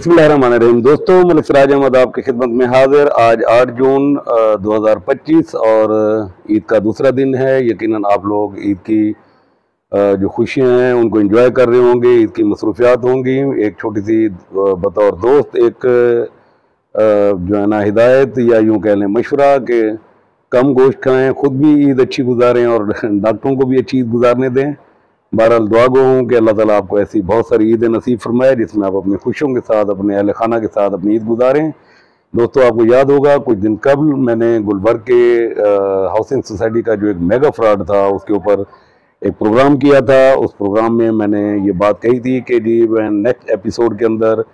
बिस्मिल्लाहिर्रहमानिर्रहीम। दोस्तों, मलिक सिराज अहमद आपकी खिदमत में हाजिर। आज 8 जून 2025 और ईद का दूसरा दिन है। यकीनन आप लोग ईद की जो खुशियां हैं उनको एंजॉय कर रहे होंगे, ईद की मसरूफियात होंगी। एक छोटी सी बतौर दोस्त एक जो है ना हिदायत या यूँ कह लें मशवरा कि कम गोश्त खाएँ, ख़ुद भी ईद अच्छी गुजारें और डॉक्टरों को भी अच्छी ईद गुजारने दें। बहरहाल दुआ गो हूँ कि अल्लाह ताला आपको ऐसी बहुत सारी ईदें नसीब फरमाए जिसमें आप अपनी खुशियों के साथ, अपने अहल खाना के साथ अपनी ईद गुजारें। दोस्तों, आपको याद होगा कुछ दिन कबल मैंने गुलबर्ग के हाउसिंग सोसाइटी का जो एक मेगा फ्रॉड था उसके ऊपर एक प्रोग्राम किया था। उस प्रोग्राम में मैंने ये बात कही थी कि जी मैं नेक्स्ट एपिसोड के अंदर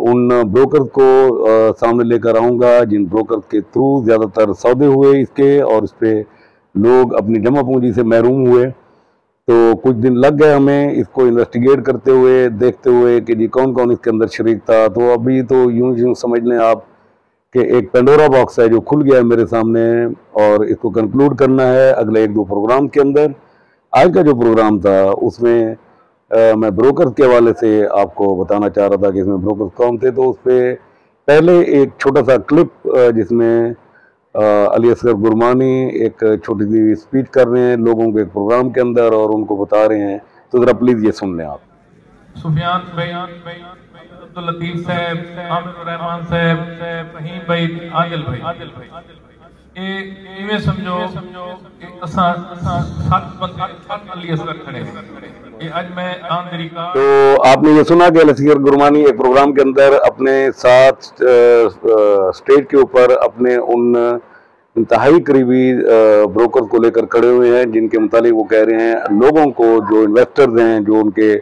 उन ब्रोकर को सामने लेकर आऊँगा जिन ब्रोकर के थ्रू ज़्यादातर सौदे हुए इसके, और इस पर लोग अपनी जमा पूंजी से महरूम हुए। तो कुछ दिन लग गए हमें इसको इन्वेस्टिगेट करते हुए, देखते हुए कि जी कौन कौन इसके अंदर शरीक था। तो अभी तो यूं समझ लें आप कि एक पेंडोरा बॉक्स है जो खुल गया है मेरे सामने, और इसको कंक्लूड करना है अगले 1-2 प्रोग्राम के अंदर। आज का जो प्रोग्राम था उसमें मैं ब्रोकर के हवाले से आपको बताना चाह रहा था कि इसमें ब्रोकर कौन थे। तो उस पर पहले एक छोटा सा क्लिप जिसमें अली असगर गुरमानी एक छोटी सी स्पीच कर रहे हैं लोगों के एक प्रोग्राम के अंदर और उनको बता रहे हैं, तो ज़रा प्लीज़ ये सुन लें आप। सुफियान भाई, अब्दुल लतीफ साहब, आमिर रहमान साहब, फहीम भाई, आदिल भाई, इवें समझो कि असां सात बंदे अली असगर खड़े हैं। ये आज मैं आम तरीका। तो आपने ये सुना कि अली असगर गुरमानी एक प्रोग्राम के अंदर अपने साथ स्टेज के ऊपर अपने उन इंतहाई करीबी ब्रोकर को लेकर खड़े हुए हैं जिनके मुतालिक वो कह रहे हैं लोगों को, जो इन्वेस्टर्स हैं, जो उनके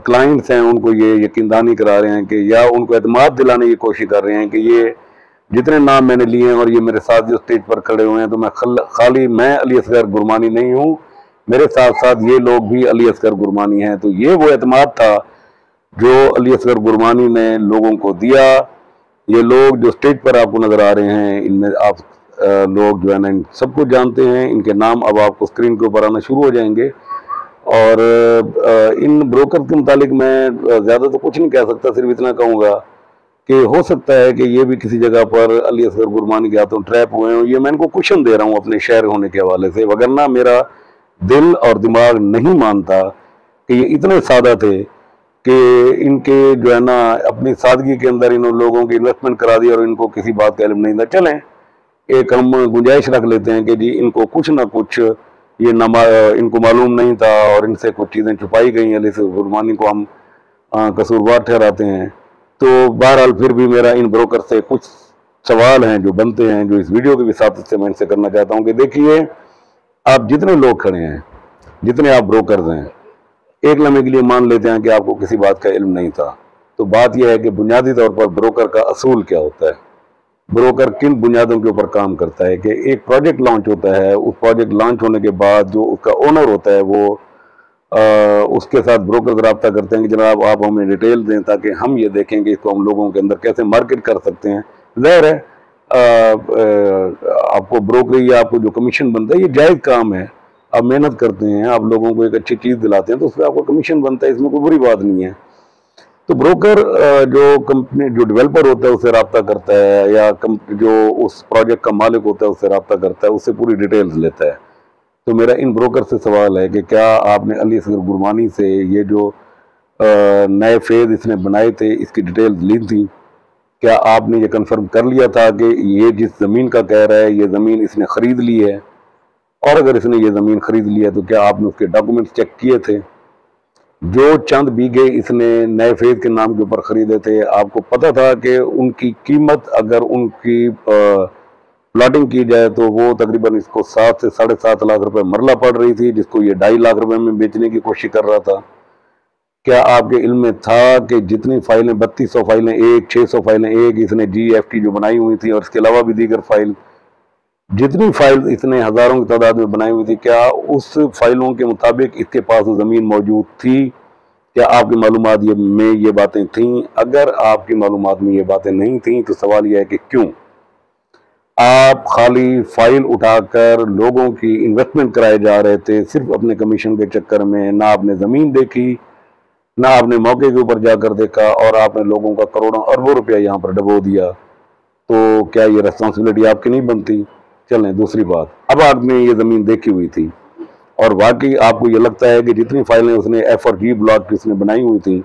क्लाइंट्स हैं, उनको ये यकीनदानी करा रहे हैं कि या उनको एतमाद दिलाने की कोशिश कर रहे हैं कि ये जितने नाम मैंने लिए हैं और ये मेरे साथ जो स्टेज पर खड़े हुए हैं, तो मैं खाली मैं अली असगर गुरमानी नहीं हूँ, मेरे साथ साथ ये लोग भी अली असगर गुरमानी हैं। तो ये वो एतमाद था जो अली असगर गुरमानी ने लोगों को दिया। ये लोग जो स्टेज पर आपको नज़र आ रहे हैं, इनमें आप लोग जो है ना इन सबको जानते हैं। इनके नाम अब आपको स्क्रीन के ऊपर आना शुरू हो जाएंगे। और इन ब्रोकर के मुतालिक मैं ज़्यादा तो कुछ नहीं कह सकता, सिर्फ इतना कहूँगा कि हो सकता है कि ये भी किसी जगह पर अली असगर गुरमानी के हाथों ट्रैप हुए हों। ये मैं इनको क्वेश्चन दे रहा हूँ अपने शहर होने के हवाले से, वगरना मेरा दिल और दिमाग नहीं मानता कि ये इतने सादा थे कि इनके जो है ना अपनी सादगी के अंदर इन लोगों की इन्वेस्टमेंट करा दी और इनको किसी बात का इल्म नहीं था। चलें, एक हम गुंजाइश रख लेते हैं कि जी इनको कुछ ना कुछ ये इनको मालूम नहीं था और इनसे कुछ चीज़ें छुपाई गई हैं, अली असगर गुरमानी को हम कसूरवार ठहराते हैं। तो बहरहाल फिर भी मेरा इन ब्रोकर से कुछ सवाल हैं जो बनते हैं, जो इस वीडियो की विसातत से मैं इनसे करना चाहता हूँ कि देखिए, आप जितने लोग खड़े हैं, जितने आप ब्रोकर्स हैं, एक लम्हे के लिए मान लेते हैं कि आपको किसी बात का इल्म नहीं था। तो बात यह है कि बुनियादी तौर पर ब्रोकर का असूल क्या होता है, ब्रोकर किन बुनियादों के ऊपर काम करता है कि एक प्रोजेक्ट लॉन्च होता है, उस प्रोजेक्ट लॉन्च होने के बाद जो उसका ओनर होता है वो उसके साथ ब्रोकर रब्ता करते हैं कि जनाब आप हमें डिटेल दें ताकि हम ये देखें कि इसको हम लोगों के अंदर कैसे मार्केट कर सकते हैं। ज़ाहिर है आपको ब्रोकरी या आपको जो कमीशन बनता है ये जायज़ काम है, आप मेहनत करते हैं, आप लोगों को एक अच्छी चीज़ दिलाते हैं तो उस पर आपको कमीशन बनता है, इसमें कोई बुरी बात नहीं है। तो ब्रोकर जो कंपनी जो डेवलपर होता है उससे रब्ता करता है या जो उस प्रोजेक्ट का मालिक होता है उससे रब्ता करता है, उससे पूरी डिटेल्स लेता है। तो मेरा इन ब्रोकर से सवाल है कि क्या आपने अली असगर गुरमानी से ये जो नए फेज इसने बनाए थे इसकी डिटेल्स ली थी? क्या आपने ये कंफर्म कर लिया था कि ये जिस ज़मीन का कह रहा है ये ज़मीन इसने ख़रीद ली है? और अगर इसने ये ज़मीन ख़रीद ली है तो क्या आपने उसके डॉक्यूमेंट्स चेक किए थे? जो चंद बीघे इसने नए फेज के नाम के ऊपर ख़रीदे थे, आपको पता था कि उनकी कीमत अगर उनकी प्लॉटिंग की जाए तो वो तकरीबन इसको 7 से 7.5 लाख रुपए मरला पड़ रही थी, जिसको ये 2.5 लाख रुपए में बेचने की कोशिश कर रहा था? क्या आपके इल्म में था कि जितनी फाइलें 3200 फाइलें एक, 600 फाइलें एक, इसने GFT जो बनाई हुई थी और इसके अलावा भी दीगर फाइल, जितनी फाइल इसने हज़ारों की तादाद में बनाई हुई थी, क्या उस फाइलों के मुताबिक इसके पास वो ज़मीन मौजूद थी? क्या आपकी मालूमात में ये बातें थीं? अगर आपकी मालूमात में ये बातें नहीं थीं तो सवाल यह है कि क्यों आप खाली फाइल उठाकर लोगों की इन्वेस्टमेंट कराए जा रहे थे सिर्फ अपने कमीशन के चक्कर में? ना आपने ज़मीन देखी, ना आपने मौके के ऊपर जाकर देखा और आपने लोगों का करोड़ों अरबों रुपया यहाँ पर डबो दिया, तो क्या ये रिस्पॉन्सिबिलिटी आपकी नहीं बनती? चलें, दूसरी बात, अब आपने ये ज़मीन देखी हुई थी और वाकई आपको ये लगता है कि जितनी फाइलें उसने F और G ब्लॉक की उसने बनाई हुई थी,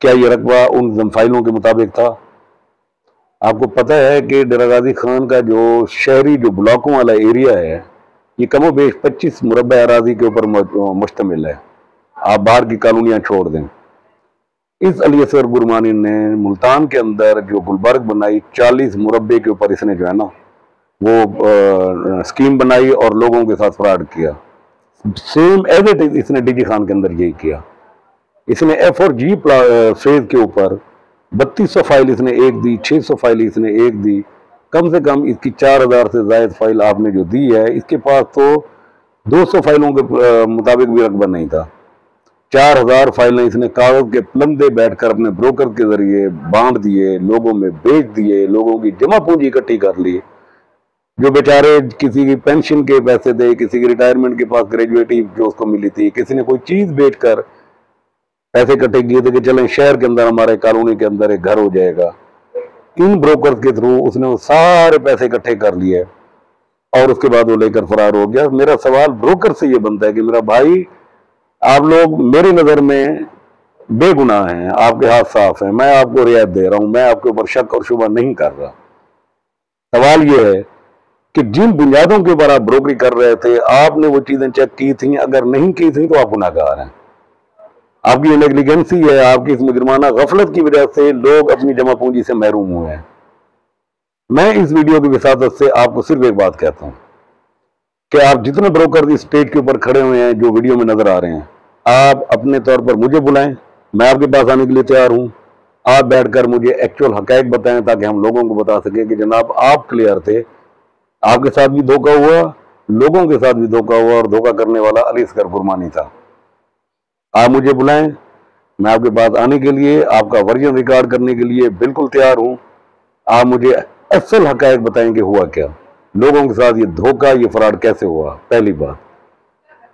क्या ये रकबा उन फाइलों के मुताबिक था? आपको पता है कि डेरा गाजी खान का जो शहरी जो ब्लॉकों वाला एरिया है, ये कमोबेश 25 मुरब्बा अराजी के ऊपर मुश्तमिल है। आप बाहर की कॉलोनियां छोड़ दें। इस अली असगर गुरमानी ने मुल्तान के अंदर जो गुलबर्ग बनाई, 40 मुरब्बे के ऊपर इसने जो है ना वो स्कीम बनाई और लोगों के साथ फ्रॉड किया। सेम एज इट इज इसने डीजी खान के अंदर यही किया। इसने F और G फेज के ऊपर 3200 फाइल इसने एक दी, 600 फाइल इसने एक दी। कम से कम इसकी 4000 से ज्यादा फाइल आपने जो दी है, इसके पास तो 200 फाइलों के मुताबिक भी रकबा नहीं था। 4000 फाइलें इसने कागज के पलंदे बैठकर अपने ब्रोकर के जरिए बांट दिए, लोगों में बेच दिए, लोगों की जमा पूंजी इकट्ठी कर ली। जो बेचारे किसी की पेंशन के पैसे थे, किसी की रिटायरमेंट के पास ग्रेजुएटी जो उसको मिली थी, किसी ने कोई चीज बेचकर पैसे इकट्ठे किए थे कि चलें शहर के अंदर हमारे कॉलोनी के अंदर एक घर हो जाएगा। इन ब्रोकर के थ्रू उसने वो सारे पैसे इकट्ठे कर लिए और उसके बाद वो लेकर फरार हो गया। मेरा सवाल ब्रोकर से ये बनता है कि मेरा भाई, आप लोग मेरी नजर में बेगुनाह हैं, आपके हाथ साफ हैं, मैं आपको रियायत दे रहा हूं, मैं आपके ऊपर शक और शुबा नहीं कर रहा। सवाल ये है कि जिन बुनियादों के ऊपर आप ब्रोकरी कर रहे थे, आपने वो चीजें चेक की थी? अगर नहीं की थी तो आप गुनाहगार हैं। आपकी नेग्लिजेंसी है, आपकी इस मुजरिमाना गफलत की वजह से लोग अपनी जमा पूंजी से महरूम हुए हैं। मैं इस वीडियो की विसादत से आपको सिर्फ एक बात कहता हूं कि आप जितने ब्रोकर इस स्टेज के ऊपर खड़े हुए हैं, जो वीडियो में नजर आ रहे हैं, आप अपने तौर पर मुझे बुलाएं, मैं आपके पास आने के लिए तैयार हूं। आप बैठकर मुझे एक्चुअल हकायक बताएं ताकि हम लोगों को बता सकें कि जनाब आप क्लियर थे, आपके साथ भी धोखा हुआ, लोगों के साथ भी धोखा हुआ और धोखा करने वाला अली असगर गुरमानी था। आप मुझे बुलाएं, मैं आपके पास आने के लिए, आपका वर्जन रिकॉर्ड करने के लिए बिल्कुल तैयार हूं। आप मुझे असल हकायक बताएंगे हुआ क्या, लोगों के साथ ये धोखा, ये फ्रॉड कैसे हुआ। पहली बात,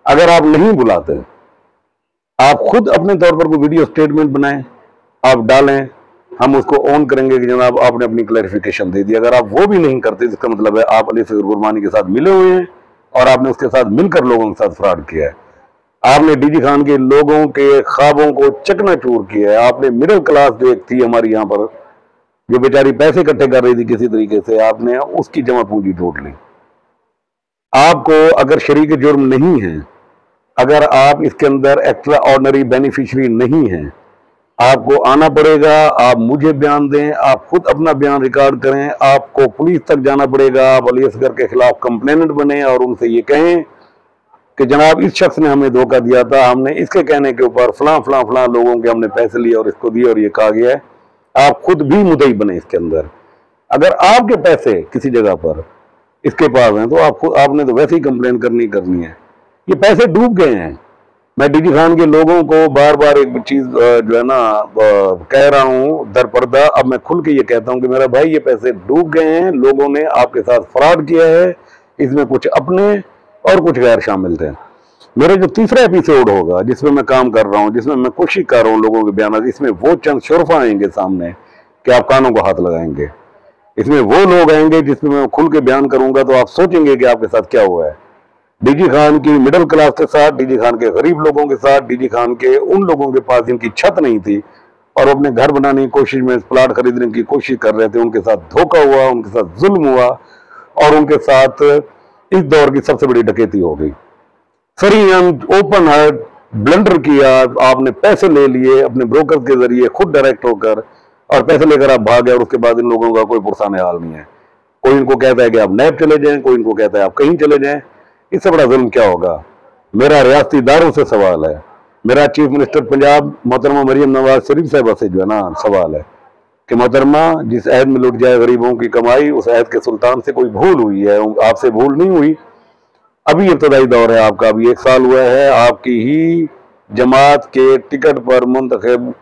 अगर आप नहीं बुलाते, आप खुद अपने तौर पर कोई वीडियो स्टेटमेंट बनाएं, आप डालें, हम उसको ऑन करेंगे कि जनाब आपने अपनी क्लैरिफिकेशन दे दी। अगर आप वो भी नहीं करते, इसका मतलब है आप अली असगर गुरमानी के साथ मिले हुए हैं और आपने उसके साथ मिलकर लोगों के साथ फ्रॉड किया है। आपने डीजी खान के लोगों के ख्वाबों को चकनाचूर किया है। आपने मिडिल क्लास जो एक थी हमारी यहाँ पर, जो बेचारी पैसे इकट्ठे कर रही थी किसी तरीके से, आपने उसकी जमा पूंजी लूट ली। आपको अगर शरीक जुर्म नहीं है, अगर आप इसके अंदर एक्स्ट्रा ऑर्डिनरी बेनिफिशियरी नहीं है, आपको आना पड़ेगा, आप मुझे बयान दें, आप खुद अपना बयान रिकॉर्ड करें, आपको पुलिस तक जाना पड़ेगा, आप अली असगर के खिलाफ कंप्लेनेंट बने और उनसे ये कहें कि जनाब इस शख्स ने हमें धोखा दिया था, हमने इसके कहने के ऊपर फलां फलां फलां लोगों के हमने पैसे लिए और इसको दिए और ये कहा गया है। आप खुद भी मुद्दई बने इसके अंदर। अगर आपके पैसे किसी जगह पर इसके पास हैं तो आपने तो वैसे ही कंप्लेन करनी है। ये पैसे डूब गए हैं। मैं डीजी खान के लोगों को बार बार एक चीज जो है ना कह रहा हूं दर पर्दा, अब मैं खुल के ये कहता हूं कि मेरा भाई ये पैसे डूब गए हैं, लोगों ने आपके साथ फ्रॉड किया है, इसमें कुछ अपने और कुछ गैर शामिल थे। मेरा जो तीसरा एपिसोड होगा जिसमें मैं काम कर रहा हूं, जिसमें मैं कोशिश कर रहा हूं लोगों के बयान, इसमें वो चंद शुरफा आएंगे सामने कि आप कानों को हाथ लगाएंगे। इसमें वो लोग आएंगे जिसमें मैं खुल के बयान करूंगा तो आप सोचेंगे कि आपके साथ क्या हुआ है। डीजी खान की मिडिल क्लास के साथ, डीजी खान के गरीब लोगों के साथ, डीजी खान के उन लोगों के पास जिनकी छत नहीं थी और अपने घर बनाने की कोशिश में, प्लाट खरीदने की कोशिश कर रहे थे, उनके साथ धोखा हुआ, उनके साथ जुल्म हुआ और उनके साथ इस दौर की सबसे बड़ी डकैती हो गई। Free and open heart blunder किया, आपने पैसे ले लिए अपने ब्रोकर के जरिए खुद डायरेक्ट होकर और पैसे लेकर आप भाग गए और उसके बाद इन लोगों का कोई पुरसाने हाल नहीं है। कोई इनको कहता है कि आप नैब चले जाएं, कोई इनको कहता है आप कहीं चले जाएं। इससे बड़ा जुल्म क्या होगा। मेरा रियासती इदारों से सवाल है, मेरा चीफ मिनिस्टर पंजाब मोहतरमा मरियम नवाज शरीफ साहबा से जो है ना सवाल है कि मोहतरमा, जिस अहद में लुट जाए गरीबों की कमाई, उस अहद के सुल्तान से कोई भूल हुई है? आपसे भूल नहीं हुई। अभी इब्तदाई दौर है आपका, अभी 1 साल हुआ है, आपकी ही जमात के टिकट पर मुंतखब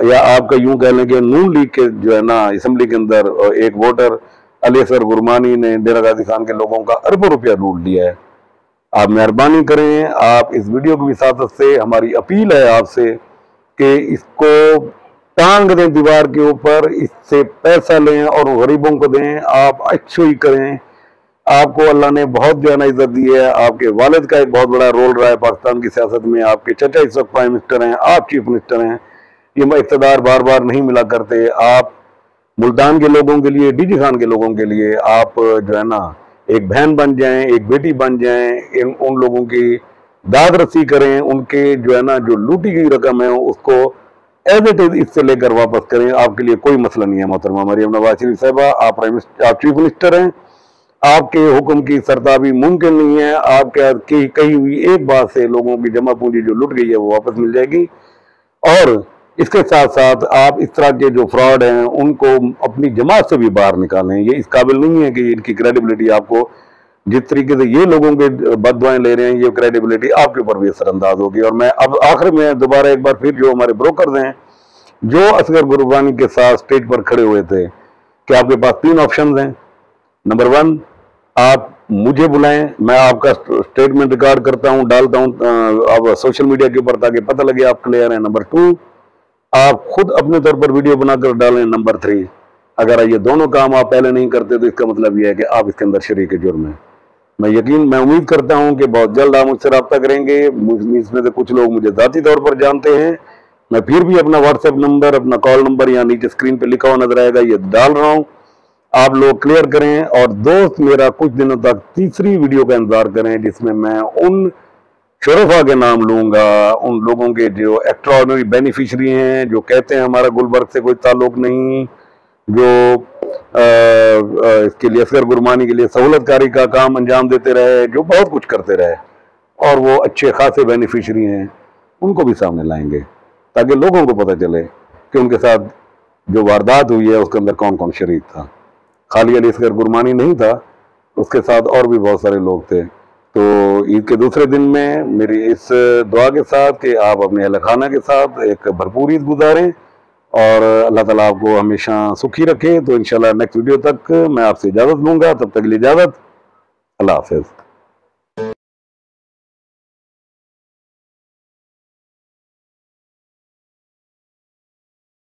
या आपका यूं कह लें कि नून लीग के जो है ना असम्बली के अंदर एक वोटर अली असगर गुरमानी ने डेरा गाजी खान के लोगों का अरबों रुपया लूट लिया है। आप मेहरबानी करें, आप इस वीडियो की विसादत से हमारी अपील है आपसे कि इसको टांग दें दीवार के ऊपर, इससे पैसा लें और गरीबों को दें, आप अच्छी करें। आपको अल्लाह ने बहुत जो है ना इज्जत दी है, आपके वालिद का एक बहुत बड़ा रोल रहा है पाकिस्तान की सियासत में, आपके चचा इस वक्त प्राइम मिनिस्टर हैं, आप चीफ मिनिस्टर हैं, ये इक़्तिदार बार बार नहीं मिला करते। आप मुल्तान के लोगों के लिए, डीजी खान के लोगों के लिए आप जो है ना एक बहन बन जाएं, एक बेटी बन जाएं, उन लोगों की दाद रसी करें, उनके जो है ना जो लूटी गई रकम है उसको एज इट इज इससे लेकर वापस करें। आपके लिए कोई मसला नहीं है मोहतरमा मरियम नवाज शरीफ साहिबा, आप चीफ मिनिस्टर हैं, आपके हुक्म की सरताबी मुमकिन नहीं है। आपके कही हुई एक बात से लोगों की जमा पूंजी जो लुट गई है वो वापस मिल जाएगी। और इसके साथ साथ आप इस तरह के जो फ्रॉड हैं उनको अपनी जमात से भी बाहर निकालें। ये इस काबिल नहीं है कि इनकी क्रेडिबिलिटी आपको, जिस तरीके से ये लोगों के बददुआएं ले रहे हैं, ये क्रेडिबिलिटी आपके ऊपर भी असरअंदाज होगी। और मैं अब आखिर में दोबारा एक बार फिर जो हमारे ब्रोकर्स हैं जो असगर गुरबानी के साथ स्टेज पर खड़े हुए थे कि आपके पास 3 ऑप्शन हैं। नंबर 1, आप मुझे बुलाएं, मैं आपका स्टेटमेंट रिकॉर्ड करता हूं, डालता हूं अब सोशल मीडिया के ऊपर ताकि पता लगे आप क्लियर हैं। नंबर 2, आप खुद अपने तौर पर वीडियो बनाकर डालें। नंबर 3, अगर ये दोनों काम आप पहले नहीं करते तो इसका मतलब यह है कि आप इसके अंदर शरीक जुर्म हैं। मैं उम्मीद करता हूं कि बहुत जल्द आप मुझसे रब्ता करेंगे। इसमें से कुछ लोग मुझे ज़ाती तौर पर जानते हैं। मैं फिर भी अपना व्हाट्सएप नंबर, अपना कॉल नंबर यहाँ नीचे स्क्रीन पे लिखा हुआ नजर आएगा, ये डाल रहा हूँ, आप लोग क्लियर करें। और दोस्त मेरा कुछ दिनों तक तीसरी वीडियो का इंतजार करें जिसमें मैं उन शरफा के नाम लूंगा, उन लोगों के जो एक्स्ट्राऑर्डिनरी बेनिफिशरी हैं, जो कहते हैं हमारा गुलबर्ग से कोई ताल्लुक नहीं, जो इसके लिए असगर गुरमानी के लिए सहूलतकारी का काम अंजाम देते रहे, जो बहुत कुछ करते रहे और वो अच्छे खासे बेनिफिशरी हैं, उनको भी सामने लाएंगे ताकि लोगों को पता चले कि उनके साथ जो वारदात हुई है उसके अंदर कौन कौन शरीक था। खाली अली असगर गुरमानी नहीं था, उसके साथ और भी बहुत सारे लोग थे। तो ईद के दूसरे दिन में मेरी इस दुआ के साथ कि आप अपने अहल खाना के साथ एक भरपूर ईद गुजारें और अल्लाह ताला आपको हमेशा सुखी रखे। तो इंशाल्लाह नेक्स्ट वीडियो तक मैं आपसे इजाज़त लूँगा, तब तक के लिए इजाज़त, अल्लाह हाफ़िज़।